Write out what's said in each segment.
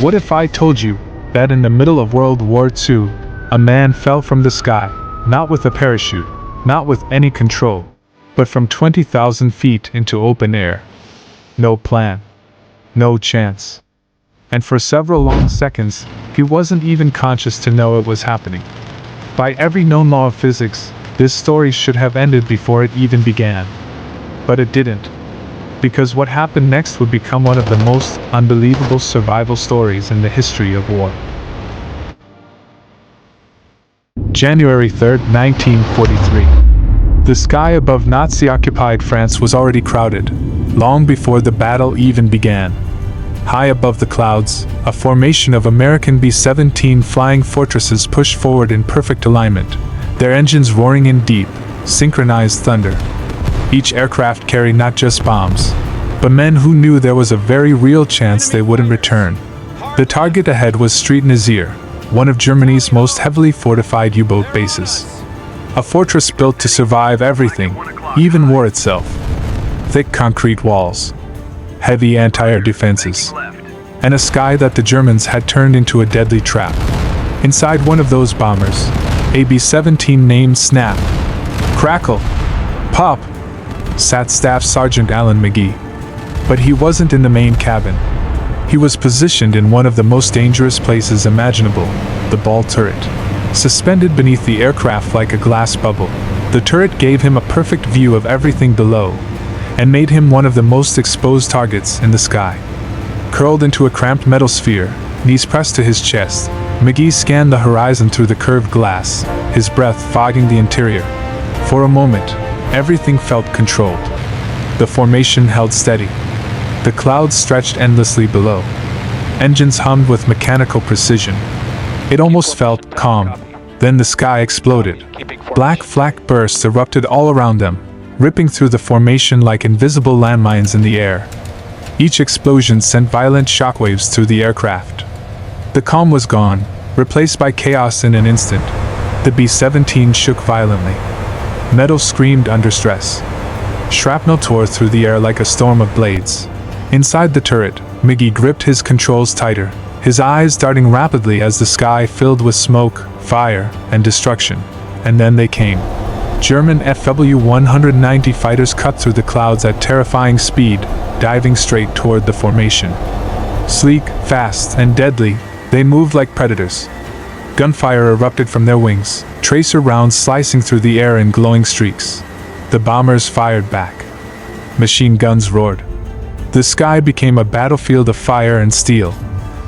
What if I told you that in the middle of World War II, a man fell from the sky, not with a parachute, not with any control, but from 20,000 feet into open air? No plan. No chance. And for several long seconds, he wasn't even conscious to know it was happening. By every known law of physics, this story should have ended before it even began. But it didn't. Because what happened next would become one of the most unbelievable survival stories in the history of war. January 3, 1943. The sky above Nazi-occupied France was already crowded, long before the battle even began. High above the clouds, a formation of American B-17 flying fortresses pushed forward in perfect alignment, their engines roaring in deep, synchronized thunder. Each aircraft carried not just bombs, but men who knew there was a very real chance they wouldn't return. The target ahead was Street Nazir, one of Germany's most heavily fortified U-boat bases. A fortress built to survive everything, even war itself. Thick concrete walls, heavy anti-air defenses, and a sky that the Germans had turned into a deadly trap. Inside one of those bombers, a B-17 named Snap, Crackle, Pop, sat Staff Sergeant Alan Magee. But he wasn't in the main cabin. He was positioned in one of the most dangerous places imaginable, the ball turret. Suspended beneath the aircraft like a glass bubble, the turret gave him a perfect view of everything below, and made him one of the most exposed targets in the sky. Curled into a cramped metal sphere, knees pressed to his chest, Magee scanned the horizon through the curved glass, his breath fogging the interior. For a moment, everything felt controlled. The formation held steady. The clouds stretched endlessly below. Engines hummed with mechanical precision. It almost felt calm. Then the sky exploded. Black flak bursts erupted all around them, ripping through the formation like invisible landmines in the air. Each explosion sent violent shockwaves through the aircraft. The calm was gone, replaced by chaos in an instant. The B-17 shook violently. Metal screamed under stress. Shrapnel tore through the air like a storm of blades. Inside the turret, Magee gripped his controls tighter, his eyes darting rapidly as the sky filled with smoke, fire, and destruction. And then they came. German FW-190 fighters cut through the clouds at terrifying speed, diving straight toward the formation. Sleek, fast, and deadly, they moved like predators. Gunfire erupted from their wings, tracer rounds slicing through the air in glowing streaks. The bombers fired back. Machine guns roared. The sky became a battlefield of fire and steel.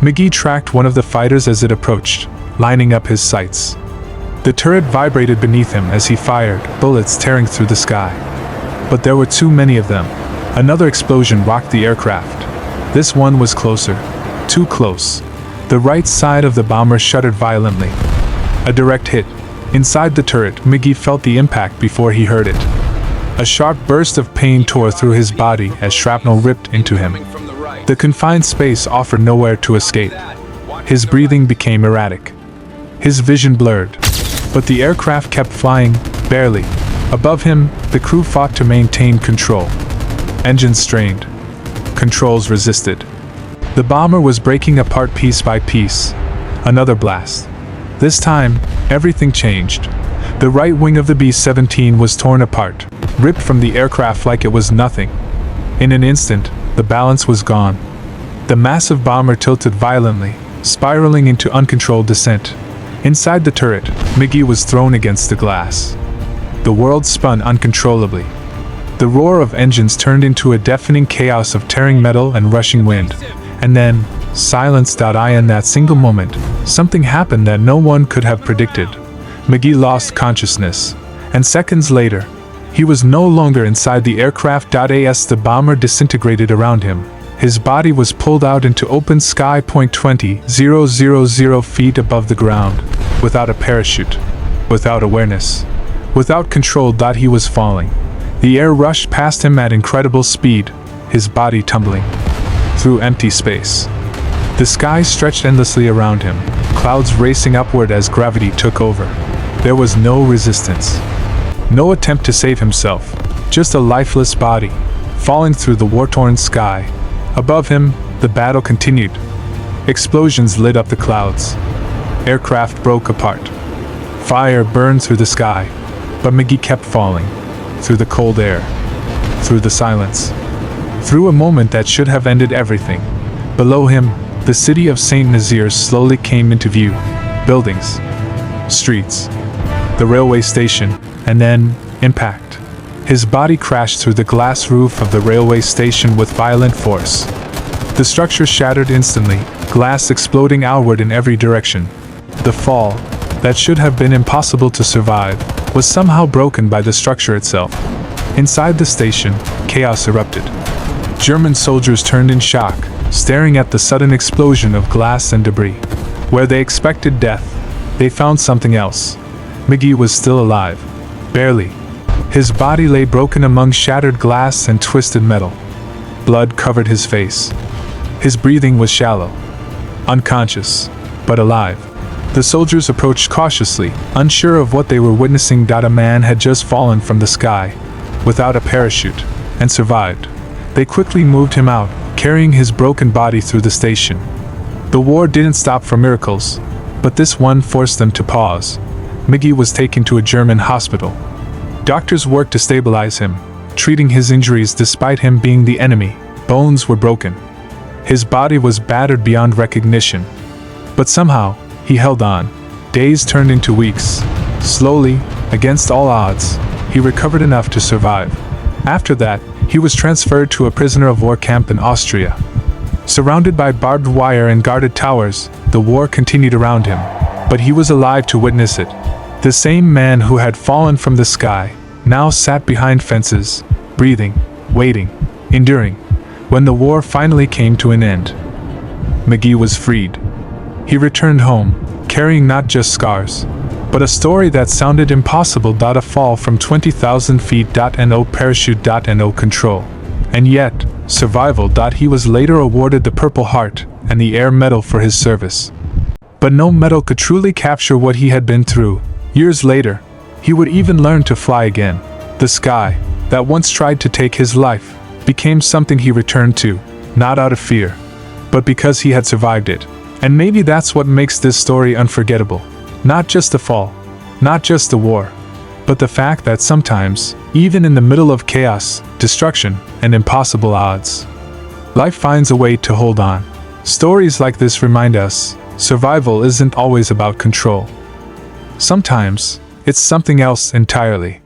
Magee tracked one of the fighters as it approached, lining up his sights. The turret vibrated beneath him as he fired, bullets tearing through the sky. But there were too many of them. Another explosion rocked the aircraft. This one was closer. Too close. The right side of the bomber shuddered violently. A direct hit. Inside the turret, Magee felt the impact before he heard it. A sharp burst of pain tore through his body as shrapnel ripped into him. The confined space offered nowhere to escape. His breathing became erratic. His vision blurred. But the aircraft kept flying, barely. Above him, the crew fought to maintain control. Engines strained. Controls resisted. The bomber was breaking apart piece by piece. Another blast. This time, everything changed. The right wing of the B-17 was torn apart, ripped from the aircraft like it was nothing. In an instant, the balance was gone. The massive bomber tilted violently, spiraling into uncontrolled descent. Inside the turret, Magee was thrown against the glass. The world spun uncontrollably. The roar of engines turned into a deafening chaos of tearing metal and rushing wind. And then, silence. In that single moment, something happened that no one could have predicted. Magee lost consciousness, and seconds later, he was no longer inside the aircraft. As the bomber disintegrated around him, his body was pulled out into open sky. 20,000 feet above the ground, without a parachute, without awareness, without control. He was falling. The air rushed past him at incredible speed, his body tumbling through empty space. The sky stretched endlessly around him, clouds racing upward as gravity took over. There was no resistance. No attempt to save himself, just a lifeless body, falling through the war-torn sky. Above him, the battle continued. Explosions lit up the clouds. Aircraft broke apart. Fire burned through the sky, but Magee kept falling, through the cold air, through the silence, through a moment that should have ended everything. Below him, the city of St. Nazaire slowly came into view. Buildings, streets, the railway station, and then, impact. His body crashed through the glass roof of the railway station with violent force. The structure shattered instantly, glass exploding outward in every direction. The fall, that should have been impossible to survive, was somehow broken by the structure itself. Inside the station, chaos erupted. German soldiers turned in shock, staring at the sudden explosion of glass and debris. Where they expected death, they found something else. Magee was still alive. Barely. His body lay broken among shattered glass and twisted metal. Blood covered his face. His breathing was shallow. Unconscious, but alive. The soldiers approached cautiously, unsure of what they were witnessing. A man had just fallen from the sky, without a parachute, and survived. They quickly moved him out, carrying his broken body through the station. The war didn't stop for miracles, but this one forced them to pause. Magee was taken to a German hospital. Doctors worked to stabilize him, treating his injuries despite him being the enemy. Bones were broken. His body was battered beyond recognition. But somehow, he held on. Days turned into weeks. Slowly, against all odds, he recovered enough to survive. After that, he was transferred to a prisoner of war camp in Austria. Surrounded by barbed wire and guarded towers, the war continued around him. But he was alive to witness it. The same man who had fallen from the sky now sat behind fences, breathing, waiting, enduring. When the war finally came to an end, Magee was freed. He returned home, carrying not just scars, but a story that sounded impossible. A fall from 20,000 feet. No parachute. No control. And yet, survival. He was later awarded the Purple Heart and the Air Medal for his service. But no medal could truly capture what he had been through. Years later, he would even learn to fly again. The sky, that once tried to take his life, became something he returned to, not out of fear, but because he had survived it. And maybe that's what makes this story unforgettable. Not just the fall, not just the war, but the fact that sometimes, even in the middle of chaos, destruction, and impossible odds, life finds a way to hold on. Stories like this remind us, survival isn't always about control. Sometimes, it's something else entirely.